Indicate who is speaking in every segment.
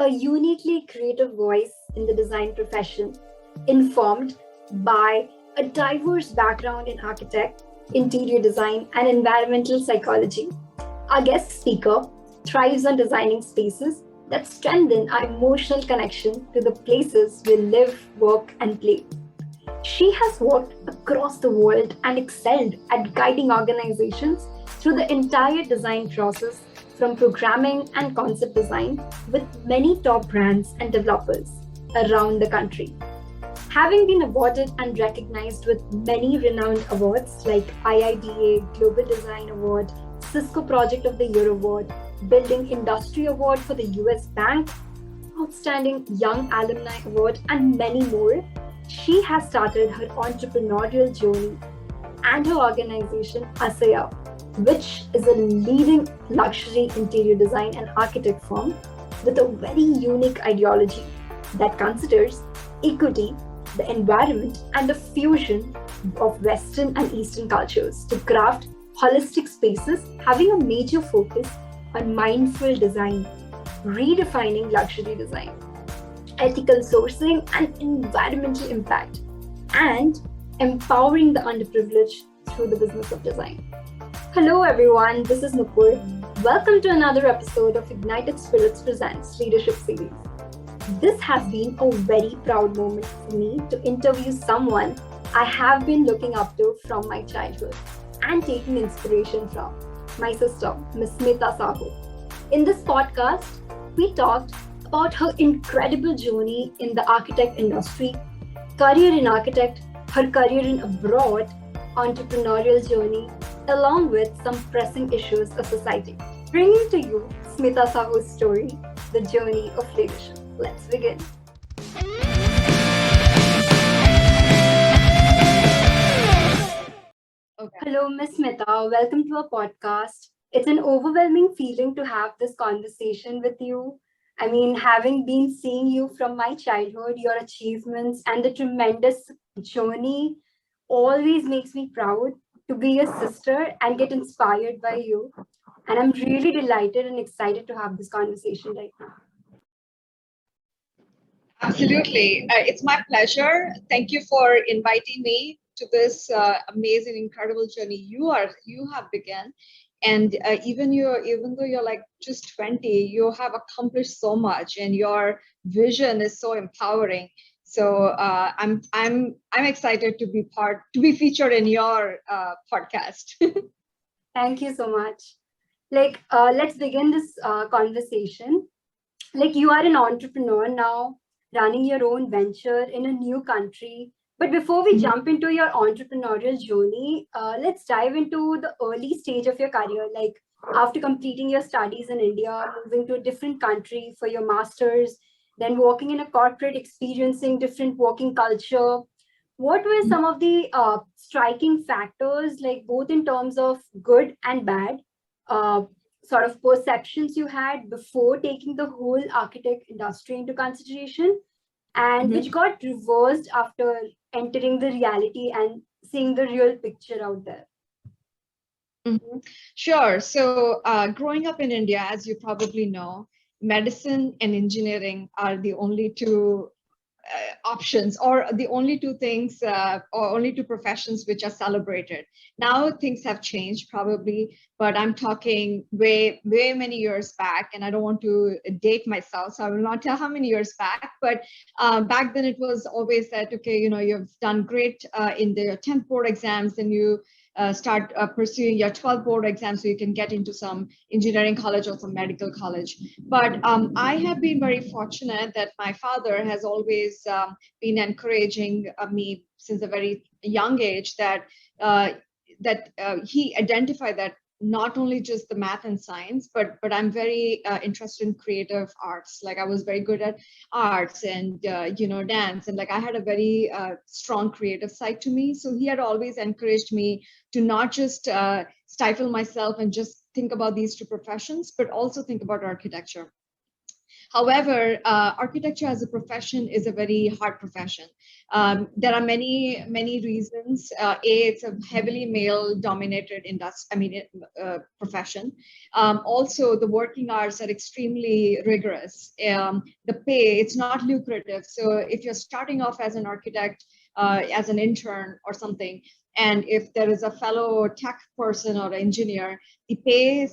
Speaker 1: a uniquely creative voice in the design profession, informed by a diverse background in architect, interior design, and environmental psychology. Our guest speaker thrives on designing spaces that strengthen our emotional connection to the places we live, work, and play. She has worked across the world and excelled at guiding organizations through the entire design process from programming and concept design with many top brands and developers around the country. Having been awarded and recognized with many renowned awards like IIDA Global Design Award, Cisco Project of the Year Award, Building Industry Award for the US Bank, Outstanding Young Alumni Award, and many more, she has started her entrepreneurial journey and her organization Asaya, which is a leading luxury interior design and architect firm with a very unique ideology that considers equity, the environment, and the fusion of Western and Eastern cultures to craft holistic spaces having a major focus on mindful design, redefining luxury design, ethical sourcing and environmental impact, and empowering the underprivileged through the business of design. Hello everyone, this is Nupur. Welcome to another episode of Ignited Spirits Presents Leadership Series. This has been a very proud moment for me to interview someone I have been looking up to from my childhood and taking inspiration from, my sister, Ms. Smita Sahoo. In this podcast, we talked about her incredible journey in the architect industry, career in architect, her career in abroad, entrepreneurial journey, along with some pressing issues of society. Bringing to you Smita Sahoo's story, the journey of leadership. Let's begin. Okay. Hello, Ms. Smita. Welcome to our podcast. It's an overwhelming feeling to have this conversation with you. I mean, having been seeing you from my childhood, your achievements, and the tremendous journey always makes me proud to be a sister and get inspired by you. And I'm really delighted and excited to have this conversation right now.
Speaker 2: Absolutely. It's my pleasure. Thank you for inviting me to this amazing, incredible journey you have begun. And even though you're like just 20, you have accomplished so much, and your vision is so empowering. So I'm excited to be featured in your podcast.
Speaker 1: Thank you so much. Let's begin this conversation. You are an entrepreneur now, running your own venture in a new country. But before we jump into your entrepreneurial journey, let's dive into the early stage of your career. Like after completing your studies in India, moving to a different country for your master's, then working in a corporate, experiencing different working culture. What were some of the striking factors, like both in terms of good and bad, sort of perceptions you had before taking the whole architect industry into consideration, and which got reversed after entering the reality and seeing the real picture out there?
Speaker 2: Sure. So growing up in India, as you probably know, medicine and engineering are the only two options, or the only two things, or only two professions which are celebrated. Now things have changed probably, but I'm talking way many years back, and I don't want to date myself, so I will not tell how many years back, but back then it was always that, okay, you've done great in the 10th board exams, and you start pursuing your 12th board exam so you can get into some engineering college or some medical college. But I have been very fortunate that my father has always been encouraging me since a very young age, that he identified that not only just the math and science, but I'm very interested in creative arts. Like I was very good at arts and dance, and like I had a very strong creative side to me. So he had always encouraged me to not just stifle myself and just think about these two professions, but also think about architecture. However, architecture as a profession is a very hard profession. There are many reasons. It's a heavily male-dominated profession. Also, the working hours are extremely rigorous. The pay, it's not lucrative. So if you're starting off as an architect, as an intern or something, and if there is a fellow tech person or engineer, the pay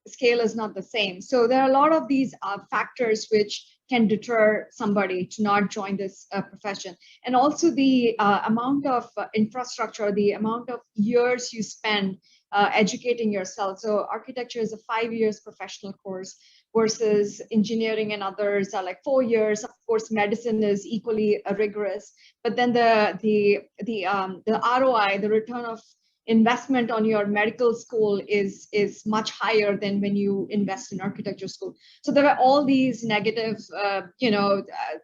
Speaker 2: scale is not the same. So there are a lot of these factors which can deter somebody to not join this profession. And also the amount of infrastructure, the amount of years you spend educating yourself. So architecture is a 5 years professional course versus engineering and others are like 4 years. Of course, medicine is equally rigorous, but then the ROI, the return of investment on your medical school is much higher than when you invest in architecture school. So there are all these negative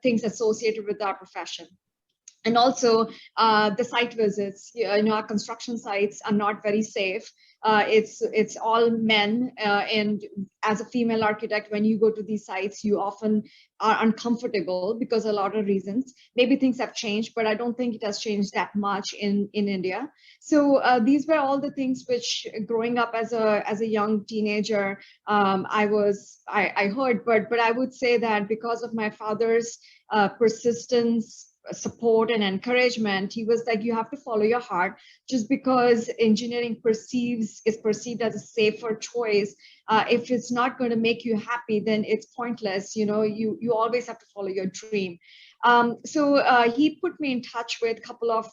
Speaker 2: things associated with our profession. And also the site visits, our construction sites are not very safe. It's all men, and as a female architect, when you go to these sites, you often are uncomfortable because a lot of reasons. Maybe things have changed, but I don't think it has changed that much in India. So these were all the things which, growing up as a young teenager, I heard. But I would say that because of my father's persistence, support and encouragement, he was like, you have to follow your heart. Just because engineering is perceived as a safer choice, if it's not going to make you happy, then it's pointless. You always have to follow your dream. So he put me in touch with a couple of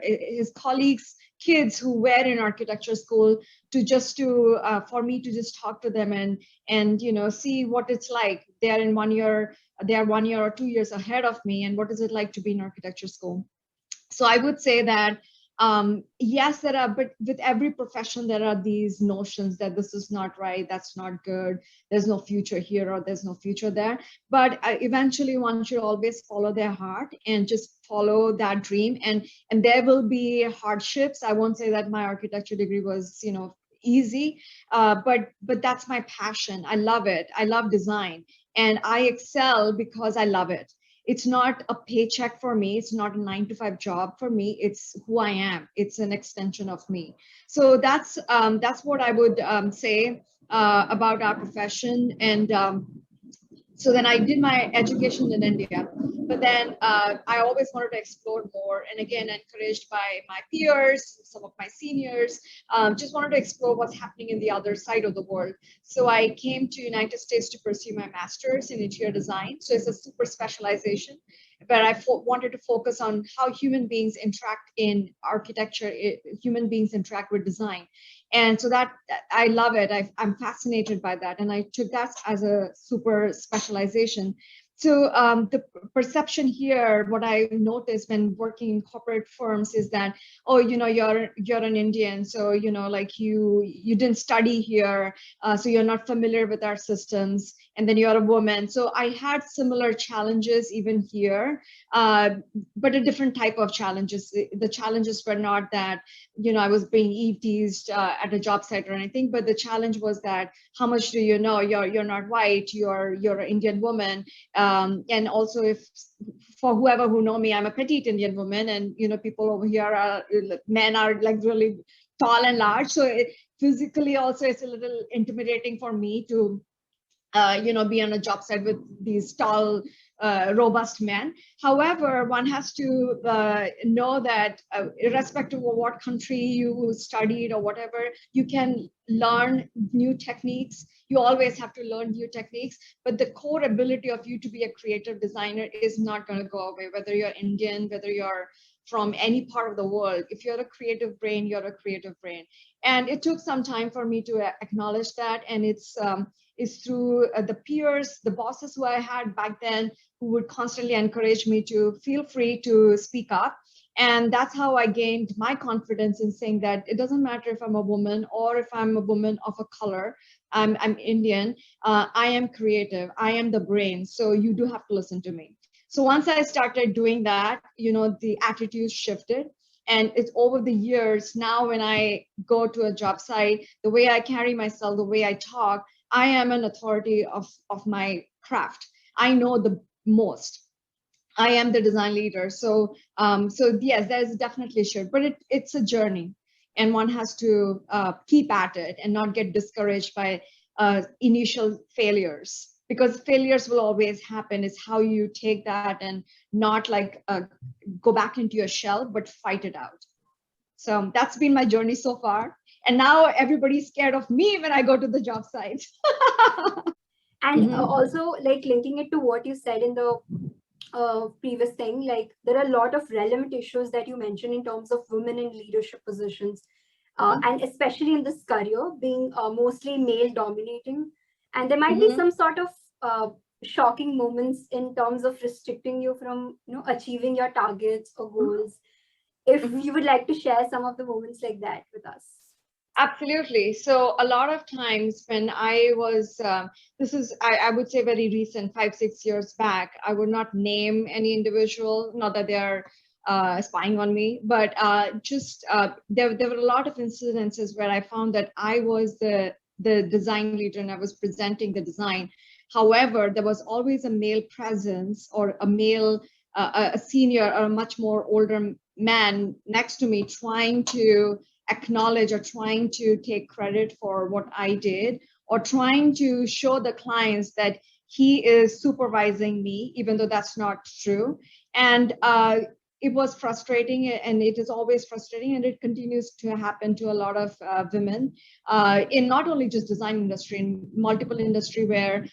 Speaker 2: his colleagues, kids who were in architecture school, for me to just talk to them and see what it's like. They are 1 year or 2 years ahead of me, and what is it like to be in architecture school. So I would say that yes, but with every profession there are these notions that this is not right, that's not good, there's no future here or there's no future there. But eventually one should always follow their heart and just follow that dream, and there will be hardships. I won't say that my architecture degree was easy, but that's my passion. I love it. I love design, and I excel because I love it. It's not a paycheck for me. It's not a 9-to-5 job for me. It's who I am. It's an extension of me. So that's what I would say about our profession. And so then I did my education in India, but then I always wanted to explore more. And again, encouraged by my peers, some of my seniors, just wanted to explore what's happening in the other side of the world. So I came to United States to pursue my master's in interior design. So it's a super specialization, but I wanted to focus on how human beings interact in architecture, human beings interact with design. And so that I love it. I'm fascinated by that. And I took that as a super specialization. So the perception here, what I noticed when working in corporate firms is that, oh, you're an Indian, so like you didn't study here, so you're not familiar with our systems, and then you're a woman. So I had similar challenges even here, but a different type of challenges. The challenges were not that I was being eve teased at a job site or anything, but the challenge was that how much do you know? You're not white. You're an Indian woman. And also, if for whoever who know me, I'm a petite Indian woman, and people over here men are like really tall and large. So physically also it's a little intimidating for me to be on a job site with these tall, robust men. However, one has to know that irrespective of what country you studied or whatever, you can learn new techniques. You always have to learn new techniques, but the core ability of you to be a creative designer is not going to go away, whether you're Indian, whether you're from any part of the world. If you're a creative brain, you're a creative brain. And it took some time for me to acknowledge that. And it's through the peers, the bosses who I had back then, who would constantly encourage me to feel free to speak up. And that's how I gained my confidence in saying that it doesn't matter if I'm a woman or if I'm a woman of a color, I'm Indian, I am creative, I am the brain. So you do have to listen to me. So once I started doing that, the attitude shifted. And it's over the years now, when I go to a job site, the way I carry myself, the way I talk, I am an authority of my craft. I know the most. I am the design leader. So yes, there's definitely a shift, but it's a journey, and one has to keep at it and not get discouraged by initial failures, because failures will always happen. It's how you take that and not like go back into your shell, but fight it out. So that's been my journey so far. And now everybody's scared of me when I go to the job site.
Speaker 1: And also, like, linking it to what you said in the previous thing, like there are a lot of relevant issues that you mentioned in terms of women in leadership positions, and especially in this career being mostly male dominating, and there might be some sort of shocking moments in terms of restricting you from achieving your targets or goals. If you would like to share some of the moments like that with us.
Speaker 2: Absolutely. So a lot of times when I was, this is, I would say very recent, 5-6 years back, I would not name any individual, not that they are spying on me, but there were a lot of incidences where I found that I was the design leader and I was presenting the design. However, there was always a male presence or a male, a senior or a much more older man next to me trying to acknowledge or trying to take credit for what I did, or trying to show the clients that he is supervising me, even though that's not true. And it was frustrating, and it is always frustrating, and it continues to happen to a lot of women in not only just design industry, in multiple industry where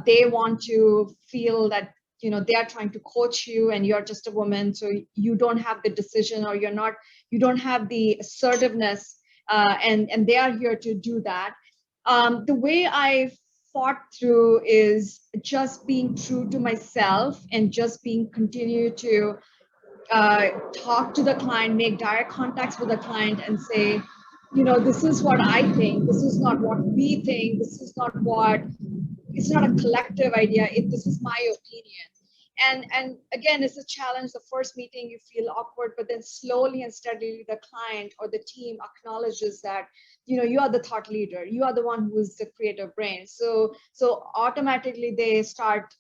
Speaker 2: they want to feel that they are trying to coach you and you're just a woman, so you don't have the decision, or you don't have the assertiveness, and they are here to do that. The way I fought through is just being true to myself and just continue to talk to the client, make direct contacts with the client and say, this is what I think, this is not what we think, this is not what, it's not a collective idea, this is my opinion. And again, it's a challenge. The first meeting you feel awkward, but then slowly and steadily the client or the team acknowledges that you are the thought leader, you are the one who is the creative brain. So automatically they start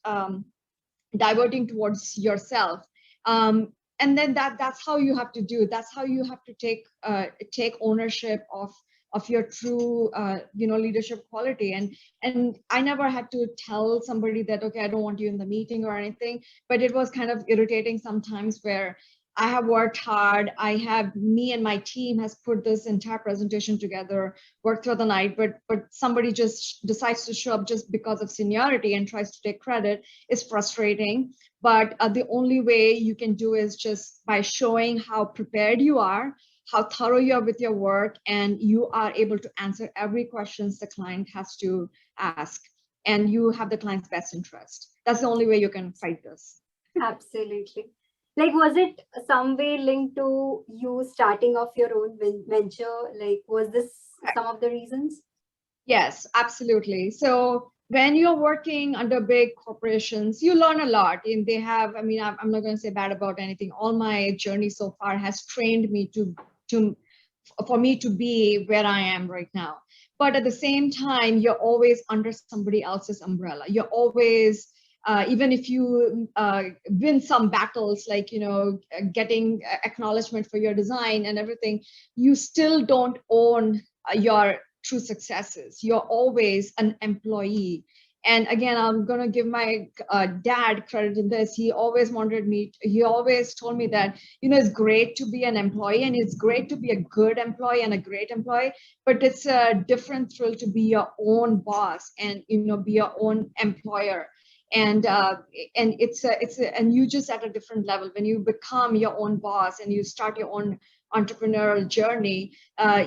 Speaker 2: diverting towards yourself. And then that's how you have to do. That's how you have to take ownership of your true leadership quality. And I never had to tell somebody that, okay, I don't want you in the meeting or anything, but it was kind of irritating sometimes where I have worked hard. Me and my team has put this entire presentation together, worked through the night, but somebody just decides to show up just because of seniority and tries to take credit. Is frustrating. But the only way you can do is just by showing how prepared you are, how thorough you are with your work, and you are able to answer every questions the client has to ask, and you have the client's best interest. That's the only way you can fight this.
Speaker 1: Absolutely. Like, was it some way linked to you starting off your own venture? Like, was this some of the reasons?
Speaker 2: Yes, absolutely. So when you're working under big corporations, you learn a lot. And they have, I'm not going to say bad about anything. All my journey so far has trained me for me to be where I am right now. But at the same time, you're always under somebody else's umbrella. You're always, even if you win some battles, like, getting acknowledgement for your design and everything, you still don't own your true successes. You're always an employee. And again, I'm going to give my dad credit in this. He always told me that, it's great to be an employee, and it's great to be a good employee and a great employee, but it's a different thrill to be your own boss and, be your own employer. And and you just at a different level when you become your own boss and you start your own entrepreneurial journey,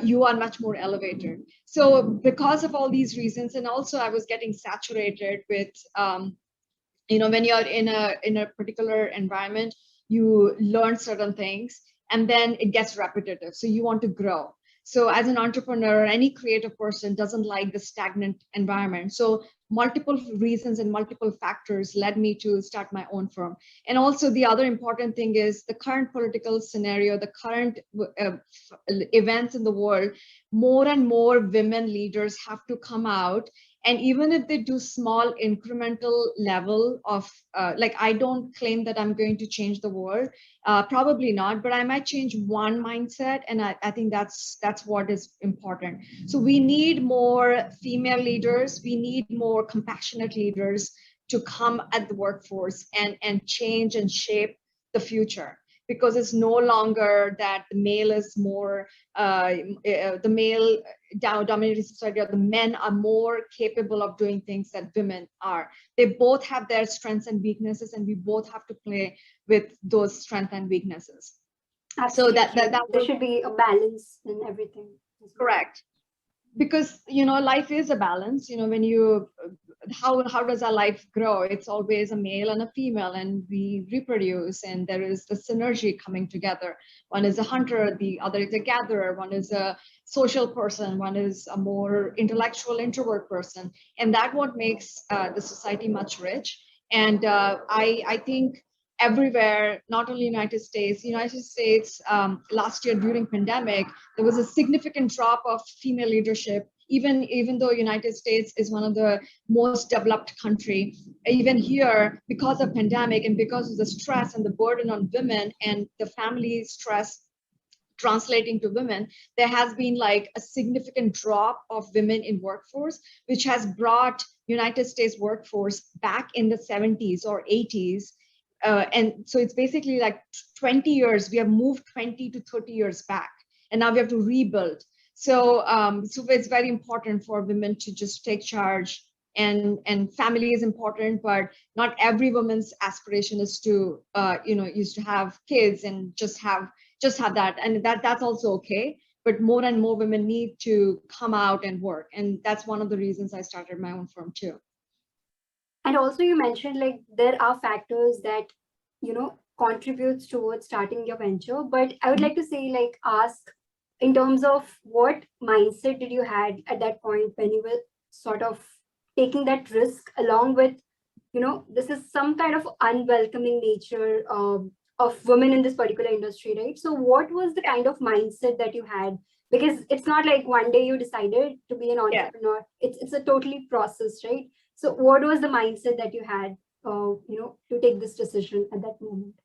Speaker 2: you are much more elevated. So because of all these reasons, and also I was getting saturated with, when you're in a particular environment, you learn certain things and then it gets repetitive. So you want to grow. So as an entrepreneur, any creative person doesn't like the stagnant environment. So multiple reasons and multiple factors led me to start my own firm. And also the other important thing is the current political scenario, the current events in the world, more and more women leaders have to come out And even if they do small incremental level of, like, I don't claim that I'm going to change the world, probably not, but I might change one mindset. And I think that's what is important. So we need more female leaders. We need more compassionate leaders to come at the workforce and change and shape the future, because it's no longer that the male is more, the male dominated society, or the men are more capable of doing things that women are. They both have their strengths and weaknesses, and we both have to play with those strengths and weaknesses.
Speaker 1: Absolutely.
Speaker 2: So that
Speaker 1: there should be a balance in everything.
Speaker 2: Correct. Because life is a balance. When you how does our life grow? It's always a male and a female, and we reproduce, and there is the synergy coming together. One is a hunter, the other is a gatherer, one is a social person, one is a more intellectual introvert person, and that what makes the society much rich. And I think everywhere, not only United States, last year during pandemic, there was a significant drop of female leadership. Even though United States is one of the most developed country, even here, because of pandemic and because of the stress and the burden on women and the family stress translating to women, there has been like a significant drop of women in workforce, which has brought United States workforce back in the 70s or 80s. And so it's basically like 20 years, we have moved 20 to 30 years back, and now we have to rebuild. So it's very important for women to just take charge, and family is important, but not every woman's aspiration is to, is to have kids and just have that, and that's also okay. But more and more women need to come out and work, and that's one of the reasons I started my own firm too.
Speaker 1: And also you mentioned like there are factors that, contributes towards starting your venture. But I would like to say, like, ask in terms of what mindset did you had at that point when you were sort of taking that risk, along with, this is some kind of unwelcoming nature of women in this particular industry, right? So what was the kind of mindset that you had? Because it's not like one day you decided to be an entrepreneur. Yeah. It's a totally process, right? So what was the mindset that you had, to take this decision at that moment?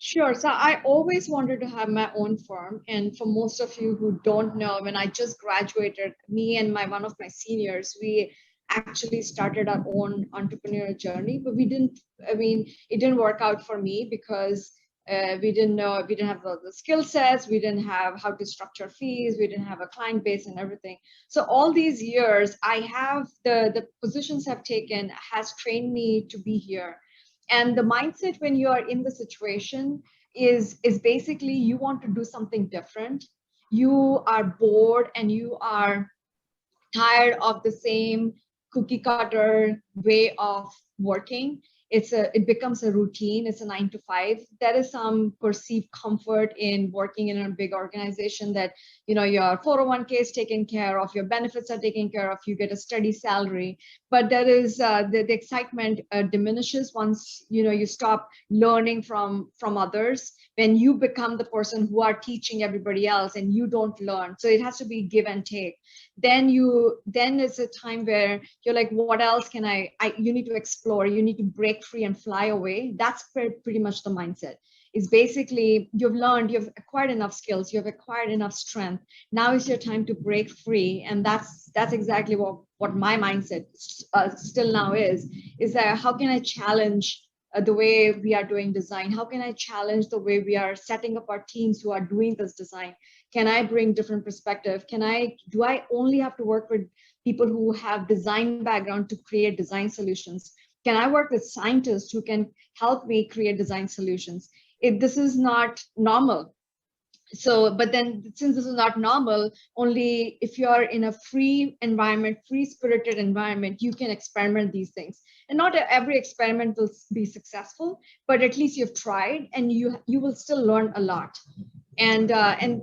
Speaker 2: Sure. So I always wanted to have my own firm. And for most of you who don't know, when I just graduated, me and one of my seniors, we actually started our own entrepreneurial journey. But it didn't work out for me because we didn't have the skill sets, we didn't have how to structure fees, we didn't have a client base and everything. So all these years, the positions I've taken has trained me to be here. And the mindset when you are in the situation is basically you want to do something different. You are bored and you are tired of the same cookie cutter way of working. It becomes a routine. It's a 9 to 5. There is some perceived comfort in working in a big organization that, your 401k is taken care of, your benefits are taken care of, you get a steady salary. But there is the excitement diminishes once, you stop learning from others, when you become the person who are teaching everybody else and you don't learn. So it has to be give and take. Then it's a time where you're like, what else can you need to explore, you need to break free and fly away. That's pretty much the mindset. Is basically you've acquired enough skills, you've acquired enough strength. Now is your time to break free. And that's exactly what my mindset still now is that how can I challenge the way we are doing design? How can I challenge the way we are setting up our teams who are doing this design? Can I bring different perspective? Do I only have to work with people who have design background to create design solutions? Can I work with scientists who can help me create design solutions? This is not normal. So, but then since this is not normal, only if you're in a free environment, free spirited environment, you can experiment these things. And not every experiment will be successful, but at least you've tried and you will still learn a lot. And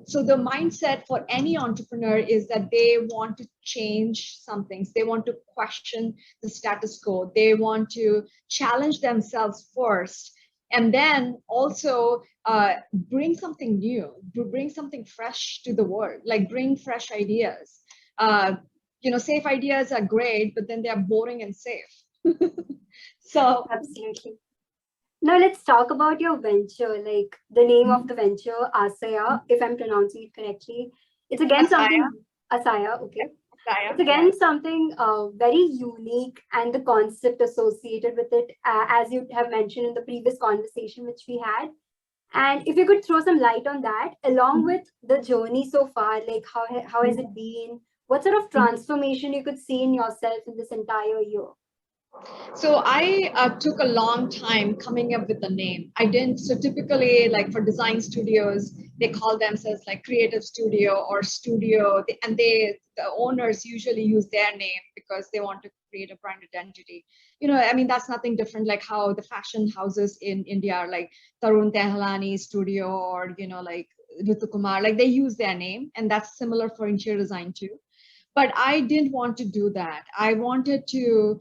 Speaker 2: so the mindset for any entrepreneur is that they want to change some things. They want to question the status quo. They want to challenge themselves first, and then also bring something new, bring something fresh to the world, like bring fresh ideas. safe ideas are great, but then they are boring and safe. So
Speaker 1: Absolutely. Now let's talk about your venture, like the name of the venture, Asaya, if I'm pronouncing it correctly. It's again
Speaker 2: Asaya,
Speaker 1: something, Asaya, okay.
Speaker 2: Asaya,
Speaker 1: It's again something very unique, and the concept associated with it, as you have mentioned in the previous conversation which we had. And if you could throw some light on that, along
Speaker 2: yeah.
Speaker 1: with the journey so far, like how has it been? What sort of transformation you could see in yourself in this entire year?
Speaker 2: So I took a long time coming up with the name. I didn't. So typically, like for design studios, they call themselves like creative studio or studio, and the owners usually use their name because they want to create a brand identity. I mean, that's nothing different. Like how the fashion houses in India are like Tarun Tehlani Studio, or like Ritu Kumar, like they use their name, and that's similar for interior design too. But I didn't want to do that. I wanted to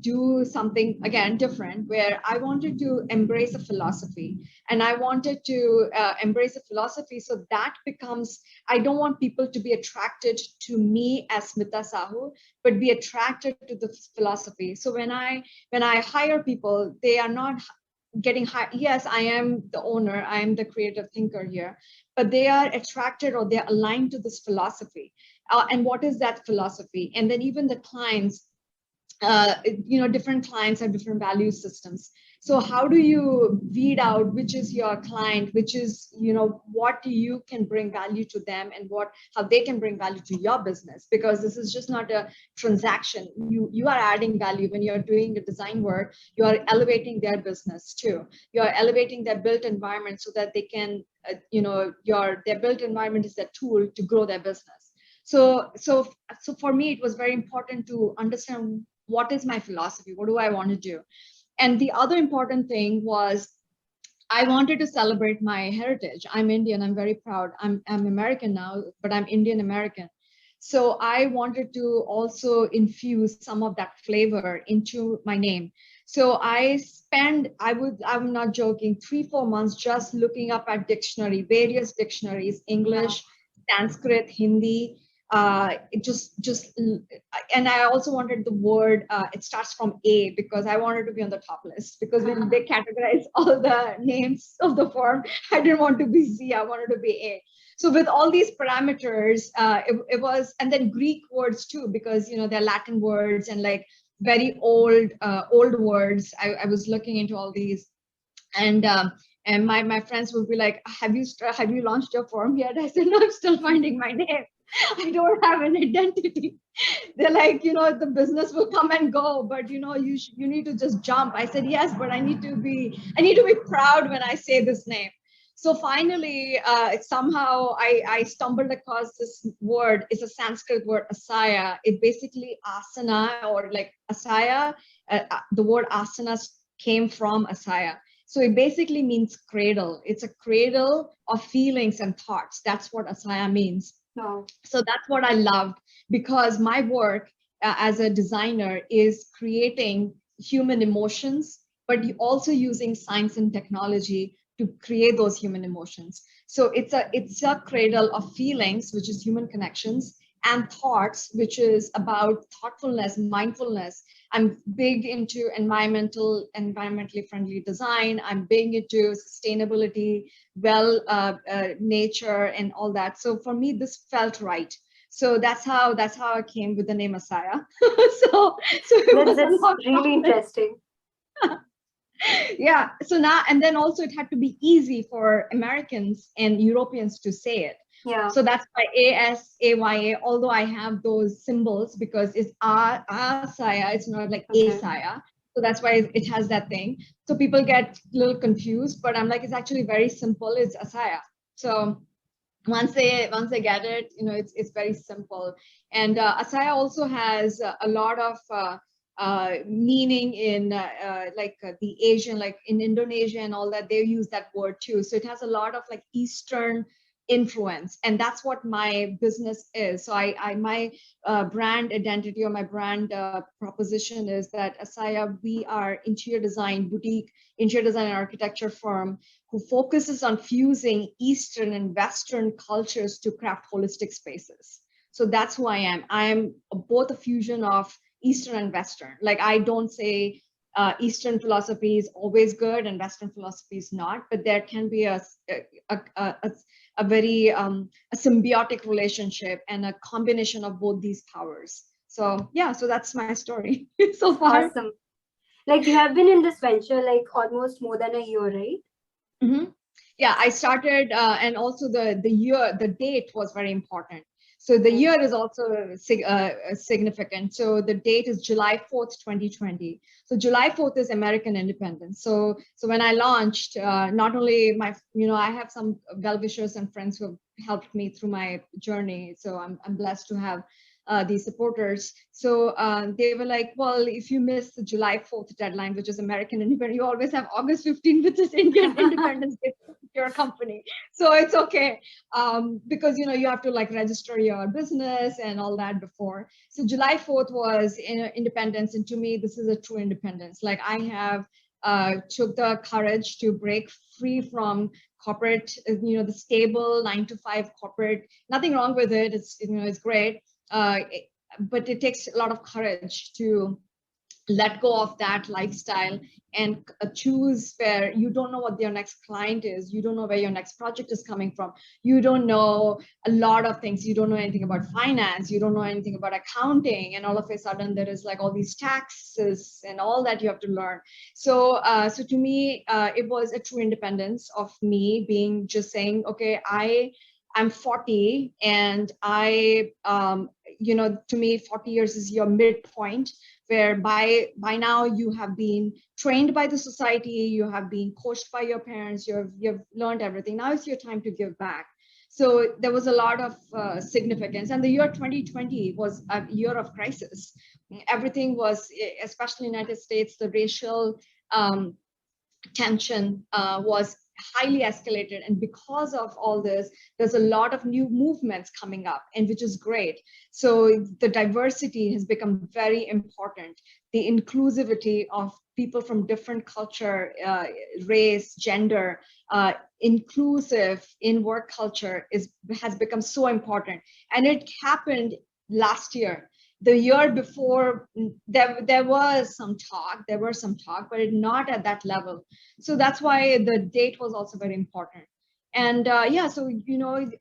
Speaker 2: do something again different, where I wanted to embrace a philosophy, and I wanted to embrace a philosophy so that becomes. I don't want people to be attracted to me as Smita Sahoo, but be attracted to the philosophy. So when I hire people, they are not getting hired. Yes, I am the owner, I am the creative thinker here, but they are attracted or they're aligned to this philosophy. And what is that philosophy? And then even the clients, different clients have different value systems. So how do you weed out which is your client, which is, what you can bring value to them, and how they can bring value to your business? Because this is just not a transaction. You are adding value when you're doing the design work. You are elevating their business too. You are elevating their built environment so that they can, their built environment is a tool to grow their business. So for me, it was very important to understand what is my philosophy, what do I want to do. And the other important thing was I wanted to celebrate my heritage. I'm Indian, I'm very proud. I'm American now, but I'm Indian American. So I wanted to also infuse some of that flavor into my name. So I'm not joking, 3-4 months just looking up at various dictionaries, English, Sanskrit, Hindi, it just and I also wanted the word, it starts from A, because I wanted to be on the top list, because when they categorize all the names of the form, I didn't want to be Z, I wanted to be A. So with all these parameters, it was, and then Greek words too, because they're Latin words and like very old words. I was looking into all these, and my friends would be like, have you launched your form yet? I said, no, I'm still finding my name. I don't have an identity. They're like, the business will come and go, but you need to just jump. I said, yes, but I need to be proud when I say this name. So finally, somehow I stumbled across this word. It's a Sanskrit word, asaya. It basically asana, or like asaya. The word asana came from asaya. So it basically means cradle. It's a cradle of feelings and thoughts. That's what asaya means.
Speaker 1: Wow.
Speaker 2: So that's what I loved, because my work as a designer is creating human emotions, but also using science and technology to create those human emotions. So it's a cradle of feelings, which is human connections, and thoughts, which is about thoughtfulness, mindfulness. I'm big into environmentally friendly design. I'm big into sustainability, nature, and all that. So for me, this felt right. So that's how I came with the name Asaya. so it was
Speaker 1: That's
Speaker 2: a long
Speaker 1: really interesting.
Speaker 2: yeah. So now, and then also it had to be easy for Americans and Europeans to say it.
Speaker 1: Yeah.
Speaker 2: So that's why Asaya, although I have those symbols, because it's Asaya, it's not like Asaya. So that's why it has that thing. So people get a little confused, but I'm like, it's actually very simple. It's Asaya. So once they get it, it's very simple. And Asaya also has a lot of meaning in the Asian, like in Indonesia and all that, they use that word too. So it has a lot of like Eastern influence, and that's what my business is. So my brand identity, or my brand proposition is that Asaya, we are interior design boutique, interior design and architecture firm who focuses on fusing Eastern and Western cultures to craft holistic spaces. So that's who I am. I'm both a fusion of Eastern and Western. Like, I don't say Eastern philosophy is always good and Western philosophy is not, but there can be a very a symbiotic relationship and a combination of both these powers. So yeah, so that's my story so far.
Speaker 1: Awesome. Like, you have been in this venture like almost more than a year, right?
Speaker 2: Mm-hmm. Yeah, I started, and also the year, the date was very important. So the year is also significant. So the date is July 4th, 2020. So July 4th is American independence. So when I launched, not only I have some well-wishers and friends who have helped me through my journey. So I'm blessed to have these supporters. So they were like, well, if you miss the July 4th deadline, which is American independence, you always have August 15th, which is Indian Independence Day for your company. So it's okay, because you have to like register your business and all that before. So July 4th was independence, and to me, this is a true independence. Like, I have took the courage to break free from corporate, the stable 9 to 5 corporate. Nothing wrong with it. It's great. But it takes a lot of courage to let go of that lifestyle and choose where you don't know what your next client is. You don't know where your next project is coming from. You don't know a lot of things. You don't know anything about finance. You don't know anything about accounting. And all of a sudden there is like all these taxes and all that you have to learn. So to me, it was a true independence of me being just saying, okay, I'm 40 and to me, 40 years is your midpoint, where by now you have been trained by the society, you have been coached by your parents, you've learned everything. Now it's your time to give back. So there was a lot of significance. And the year 2020 was a year of crisis. Everything was, especially in the United States, the racial tension was highly escalated, and because of all this, there's a lot of new movements coming up, and which is great. So the diversity has become very important. The inclusivity of people from different culture, race, gender, inclusive in work culture has become so important, and it happened last year. The year before, there was some talk, but not at that level. So that's why the date was also very important. And so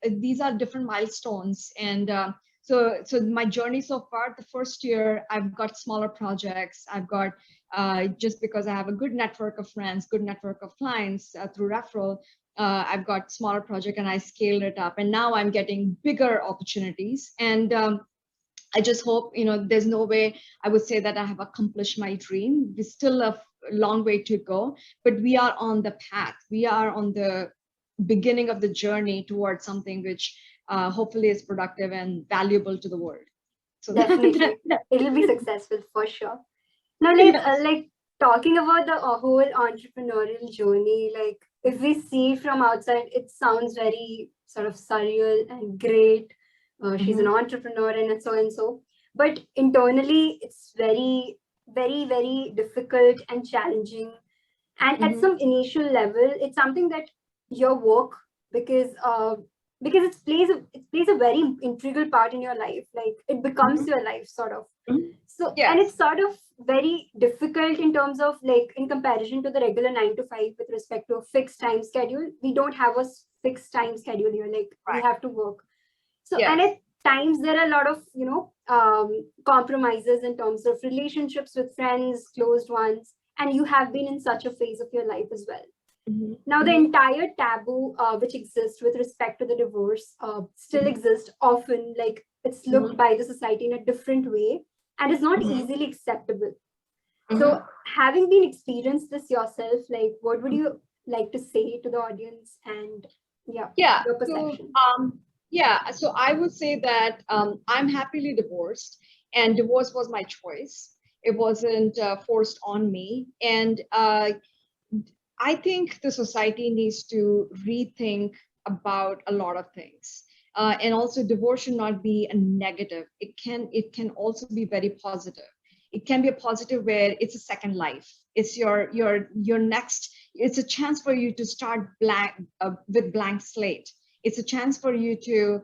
Speaker 2: these are different milestones. And so my journey so far, the first year, I've got smaller projects. I've got just because I have a good network of friends, good network of clients through referral. I've got smaller project and I scaled it up, and now I'm getting bigger opportunities. And I just hope, there's no way I would say that I have accomplished my dream. There's still a long way to go, but we are on the path. We are on the beginning of the journey towards something which hopefully is productive and valuable to the world. So
Speaker 1: definitely, it'll be successful for sure. Now, like talking about the whole entrepreneurial journey, like if we see from outside, it sounds very sort of surreal and great. She's an entrepreneur and so and so. But internally, it's very, very, very difficult and challenging. And at some initial level, it's something that your work, because it plays a very integral part in your life. Like, it becomes your life sort of. So,
Speaker 2: yes.
Speaker 1: And it's sort of very difficult in terms of, like, in comparison to the regular 9 to 5 with respect to a fixed time schedule. We don't have a fixed time schedule here. Like, we have to work. So, and at times there are a lot of, compromises in terms of relationships with friends, closed ones, and you have been in such a phase of your life as well. Now, the entire taboo which exists with respect to the divorce still exists often, like it's looked by the society in a different way and is not easily acceptable. So, having been experienced this yourself, like, what would you like to say to the audience and your perception?
Speaker 2: So I would say that I'm happily divorced, and divorce was my choice. It wasn't forced on me. And I think the society needs to rethink about a lot of things. And also, divorce should not be a negative. It can also be very positive. It can be a positive where it's a second life. It's your next. It's a chance for you to start with blank slate. It's a chance for you to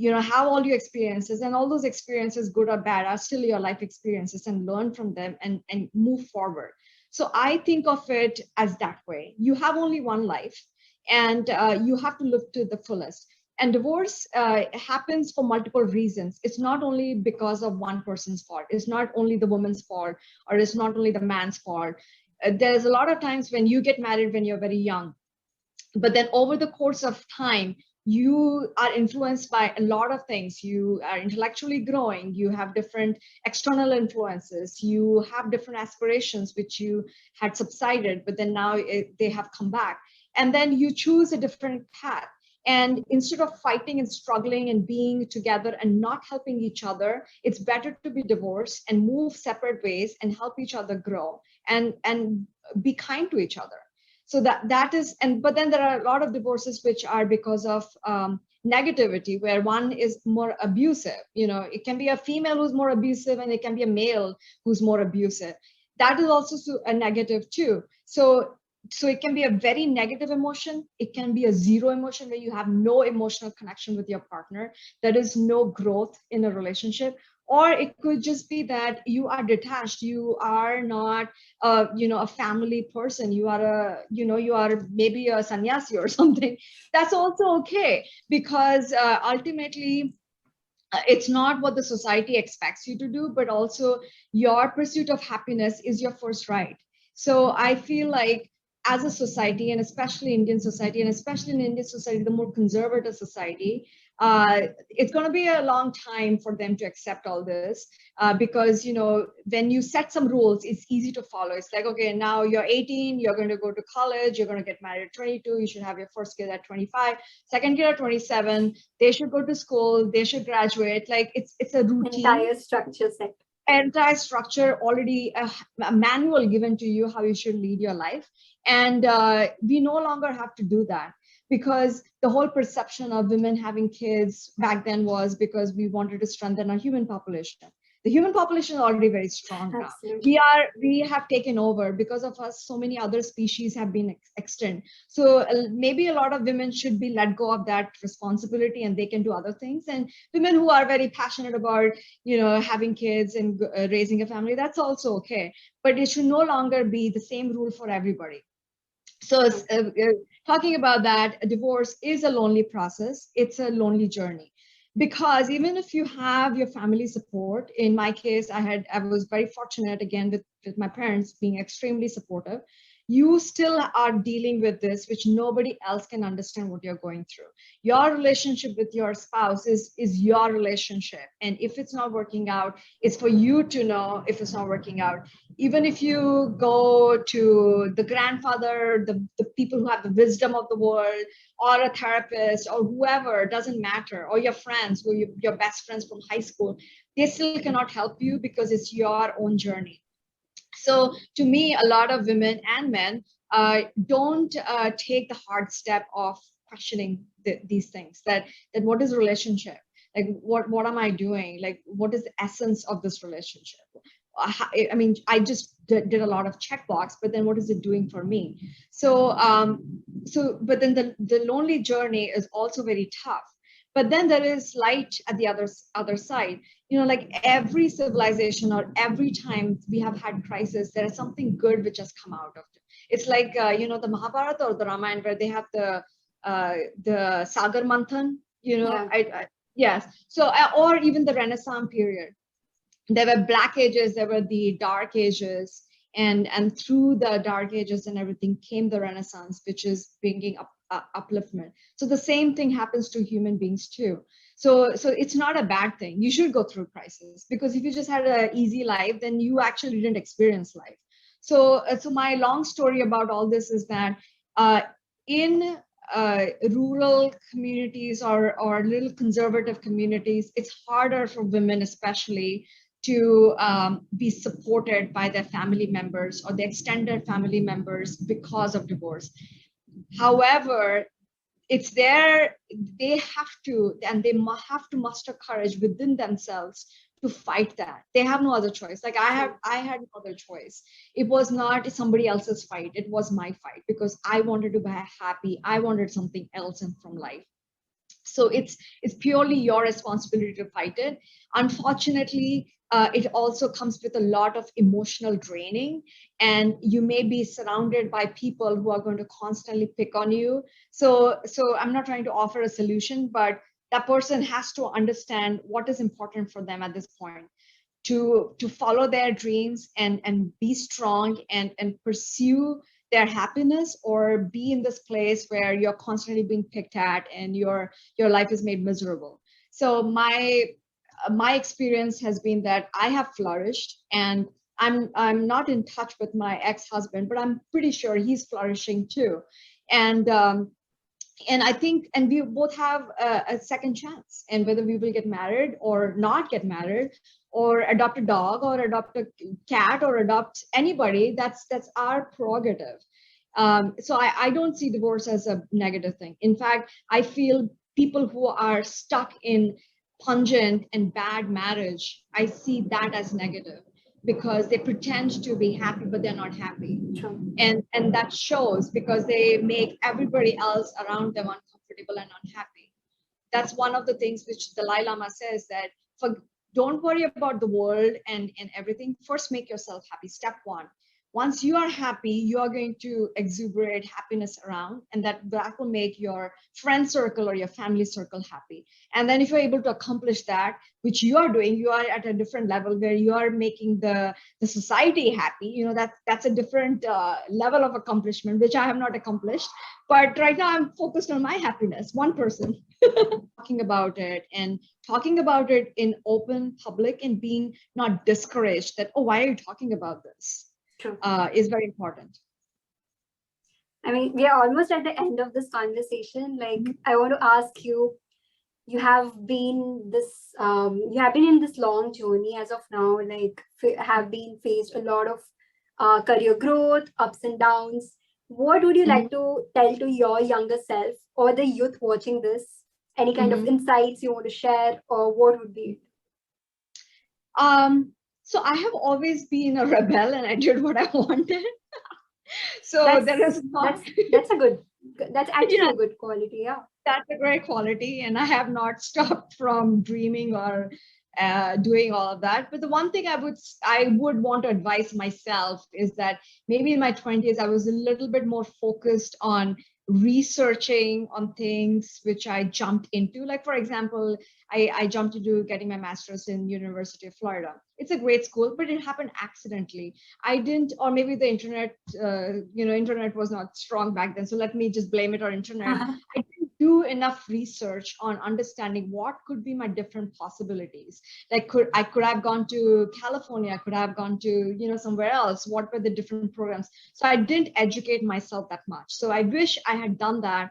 Speaker 2: have all your experiences, and all those experiences, good or bad, are still your life experiences, and learn from them and move forward. So I think of it as that way. You have only one life, and you have to live to the fullest. And divorce happens for multiple reasons. It's not only because of one person's fault. It's not only the woman's fault, or it's not only the man's fault. There's a lot of times when you get married when you're very young, but then over the course of time, you are influenced by a lot of things. You are intellectually growing, you have different external influences, you have different aspirations which you had subsided, but then now they have come back, and then you choose a different path. And instead of fighting and struggling and being together and not helping each other, it's better to be divorced and move separate ways and help each other grow, and be kind to each other. So that is, and but then there are a lot of divorces which are because of negativity, where one is more abusive. It can be a female who's more abusive, and it can be a male who's more abusive. That is also a negative too. So it can be a very negative emotion. It can be a zero emotion, where you have no emotional connection with your partner. There is no growth in a relationship. Or it could just be that you are detached. You are not, a family person. You are you are maybe a sannyasi or something. That's also okay, because ultimately, it's not what the society expects you to do, but also your pursuit of happiness is your first right. So I feel like, as a society, and especially Indian society, and especially in Indian society, the more conservative society, it's going to be a long time for them to accept all this, because when you set some rules, it's easy to follow. It's like, okay, now you're 18, you're going to go to college, you're going to get married at 22, you should have your first kid at 25, second kid at 27, they should go to school, they should graduate. Like, it's a routine. Entire structure already, a manual given to you how you should lead your life. And we no longer have to do that, because the whole perception of women having kids back then was because we wanted to strengthen our human population. The human population is already very strong now.
Speaker 1: Absolutely.
Speaker 2: We have taken over. Because of us, so many other species have been extinct. So maybe a lot of women should be let go of that responsibility, and they can do other things. And women who are very passionate about having kids and raising a family, that's also okay. But it should no longer be the same rule for everybody. So talking about that, a divorce is a lonely process. It's a lonely journey, because even if you have your family support, in my case, I was very fortunate, again, with my parents being extremely supportive. You still are dealing with this, which nobody else can understand what you're going through. Your relationship with your spouse is your relationship. And if it's not working out, it's for you to know if it's not working out. Even if you go to the grandfather, the people who have the wisdom of the world, or a therapist, or whoever, doesn't matter, or your friends, your best friends from high school, they still cannot help you, because it's your own journey. So to me, a lot of women and men don't take the hard step of questioning these things. That what is relationship? Like, what am I doing? Like, what is the essence of this relationship? I mean, I just did a lot of checkbox, but then what is it doing for me? So, but then the lonely journey is also very tough. But then there is light at the other side. Like every civilization, or every time we have had crisis, there is something good which has come out of it. It's like the Mahabharata or the Ramayana, where they have the Sagar Manthan.
Speaker 1: Yeah.
Speaker 2: Yes. So or even the Renaissance period. There were black ages, there were the dark ages, and through the dark ages and everything came the Renaissance, which is bringing up upliftment. So the same thing happens to human beings too. So it's not a bad thing. You should go through crisis, because if you just had an easy life, then you actually didn't experience life. So my long story about all this is that in rural communities, or little conservative communities, it's harder for women especially to be supported by their family members or the extended family members because of divorce. However, it's there, they have to, and they have to muster courage within themselves to fight that. They have no other choice. Like I had no other choice. It was not somebody else's fight. It was my fight, because I wanted to be happy. I wanted something else from life. So it's purely your responsibility to fight it. Unfortunately, it also comes with a lot of emotional draining, and you may be surrounded by people who are going to constantly pick on you. So I'm not trying to offer a solution, but that person has to understand what is important for them at this point, to follow their dreams and be strong and pursue their happiness, or be in this place where you're constantly being picked at and your life is made miserable. So my experience has been that I have flourished, and I'm not in touch with my ex-husband, but I'm pretty sure he's flourishing too. And I think, and we both have a second chance, and whether we will get married or not get married, or adopt a dog or adopt a cat or adopt anybody, that's our prerogative. So I don't see divorce as a negative thing. In fact, I feel people who are stuck in pungent and bad marriage, I see that as negative, because they pretend to be happy but they're not happy.
Speaker 1: True.
Speaker 2: And that shows, because they make everybody else around them uncomfortable and unhappy. That's one of the things which the Dalai Lama says, that for don't worry about the world and everything. First, make yourself happy. Step one. Once you are happy, you are going to exuberate happiness around, and that will make your friend circle or your family circle happy. And then if you're able to accomplish that, which you are doing, you are at a different level where you are making the society happy. You know, that's a different level of accomplishment, which I have not accomplished. But right now I'm focused on my happiness, one person. Talking about it, and talking about it in open public, and being not discouraged that, oh, why are you talking about this?
Speaker 1: True.
Speaker 2: Is very important.
Speaker 1: I mean, we are almost at the end of this conversation. Like, I want to ask you, you have been in this long journey as of now, like have been faced a lot of career growth, ups and downs. What would you like to tell to your younger self or the youth watching this? Any kind of insights you want to share, or what would be it?
Speaker 2: So I have always been a rebel, and I did what I wanted. So there is not.
Speaker 1: That's actually a good quality. Yeah.
Speaker 2: That's a great quality, and I have not stopped from dreaming or doing all of that. But the one thing I would want to advise myself is that maybe in my 20s I was a little bit more focused on researching on things which I jumped into. Like, for example, I jumped into getting my master's in University of Florida. It's a great school, but it happened accidentally. I didn't, or maybe the internet, internet was not strong back then. So let me just blame it on internet. I didn't do enough research on understanding what could be my different possibilities. Like, I could have gone to California, I could have gone to, somewhere else. What were the different programs? So I didn't educate myself that much. So I wish I had done that.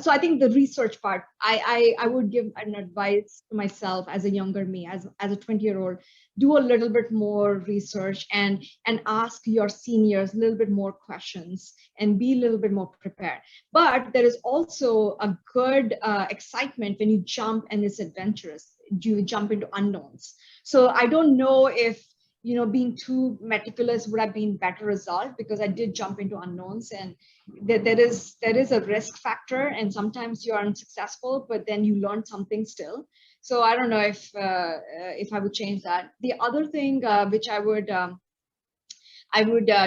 Speaker 2: So I think the research part, I would give an advice to myself as a younger me, as a 20-year-old, do a little bit more research and ask your seniors a little bit more questions and be a little bit more prepared. But there is also a good excitement when you jump, and it's adventurous. You jump into unknowns. So I don't know if being too meticulous would have been better result, because I did jump into unknowns, and there is a risk factor, and sometimes you are unsuccessful, but then you learn something still. So I don't know if I would change that. The other thing which I would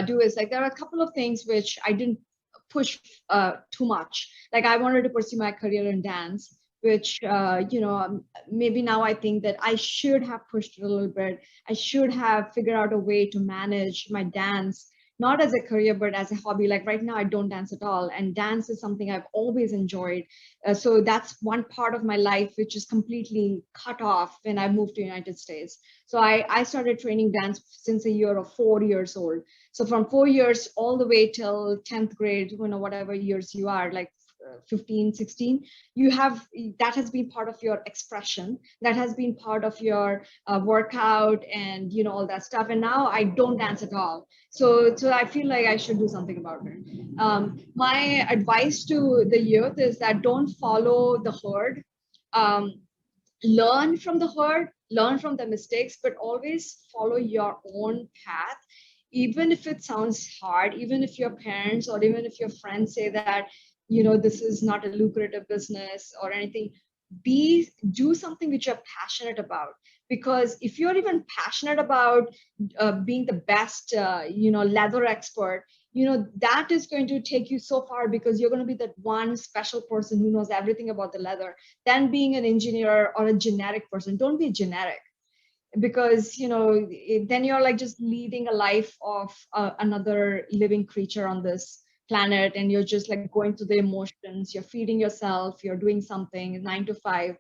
Speaker 2: do is, like, there are a couple of things which I didn't push too much. Like, I wanted to pursue my career in dance, which maybe now I think that I should have pushed it a little bit. I should have figured out a way to manage my dance, not as a career, but as a hobby. Like, right now I don't dance at all, and dance is something I've always enjoyed. So that's one part of my life which is completely cut off when I moved to United States. So I started training dance since a year of 4 years old. So from 4 years all the way till 10th grade, whatever years you are, like 15, 16, that has been part of your expression, that has been part of your workout, and all that stuff. And now I don't dance at all. So I feel like I should do something about it. My advice to the youth is that don't follow the herd. Learn from the herd, learn from the mistakes, but always follow your own path. Even if it sounds hard, even if your parents or even if your friends say that this is not a lucrative business or anything. Do something which you're passionate about, because if you're even passionate about being the best leather expert, that is going to take you so far, because you're going to be that one special person who knows everything about the leather, than being an engineer or a generic person. Don't be generic, because then you're like just leading a life of another living creature on this planet, and you're just like going through the emotions, you're feeding yourself, you're doing something 9 to 5.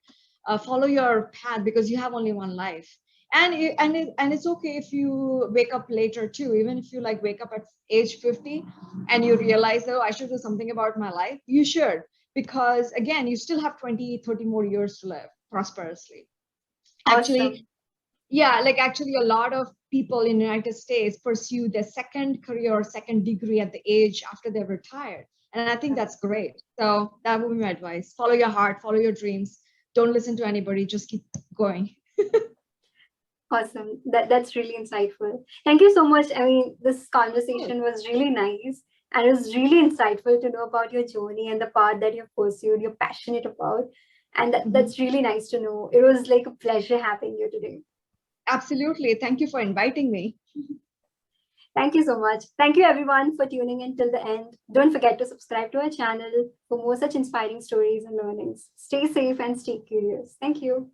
Speaker 2: Follow your path, because you have only one life. And it's okay if you wake up later too, even if you like wake up at age 50 and you realize, oh, I should do something about my life. You should, because again, you still have 20-30 more years to live prosperously. Actually,
Speaker 1: Awesome.
Speaker 2: yeah, like actually a lot of people in the United States pursue their second career or second degree at the age after they're retired. And I think that's great. So that would be my advice. Follow your heart, follow your dreams. Don't listen to anybody, just keep going.
Speaker 1: Awesome. That's really insightful. Thank you so much. I mean, this conversation was really nice, and it was really insightful to know about your journey and the path that you've pursued, you're passionate about. And that's really nice to know. It was like a pleasure having you today.
Speaker 2: Absolutely. Thank you for inviting me.
Speaker 1: Thank you so much. Thank you everyone for tuning in till the end. Don't forget to subscribe to our channel for more such inspiring stories and learnings. Stay safe and stay curious. Thank you.